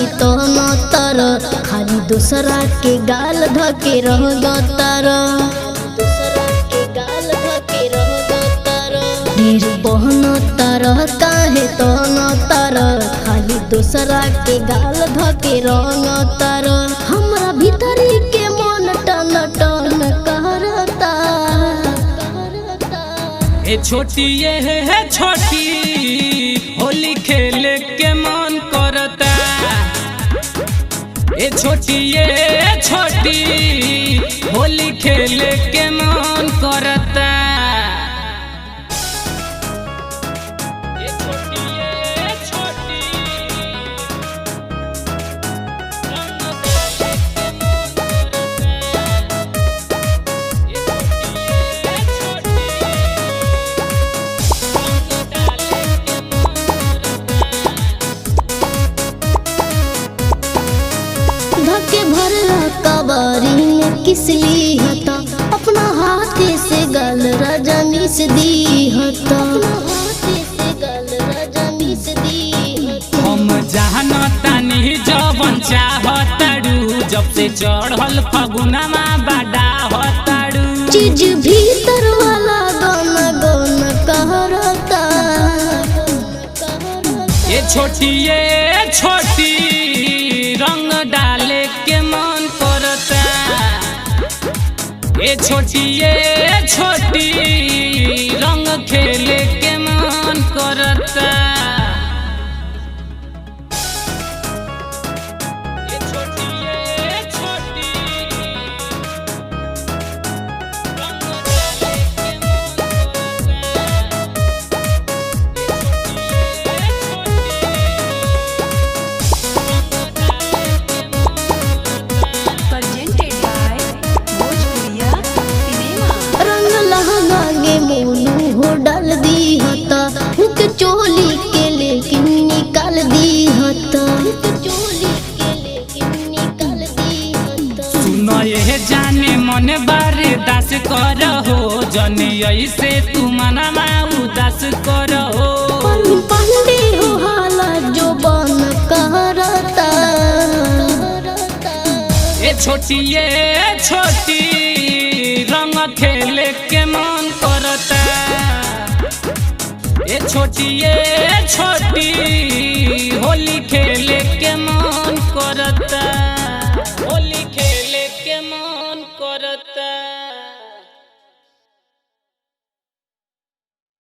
भीतरी तो न तर खाली दूसरा के गाल धके रह तर ढेर बहन तर काहे तो न तर खाली दूसरा के गाल धके रंग तर हमरा भीतरी के मन टन टन करता। ए छोटी ये है छोटी होली खेले के मन करता। ए छोटी ये छोटी होली खेले के मन करता। धके भरला कबारी में किसली हता अपना हाथे से गल रजनी से दी हता हम जानता नहीं जवन चाहताड़ू जब से चढ़ल फगुनमा बड़ा होताड़ू चीज भीतर वाला गाना गाना कहरता। ये छोटी रंग डाले के मन करता। ये छोटी रंग खेले के मन करता। ये छोटी रंग डाले के मन presented by Bhojpuriya Cinema। रंग लहंगा गे मोनू हो डाल दी हता हुक चोली के लेकिन निकाल दी हता सुनो ये जाने मन बारे दास कर हो जने ऐसे तू मनमा उदास कर हो। पांडे हो हाला जो बन कहरता। ये छोटी रंग खेले के मन करता। ये छोटी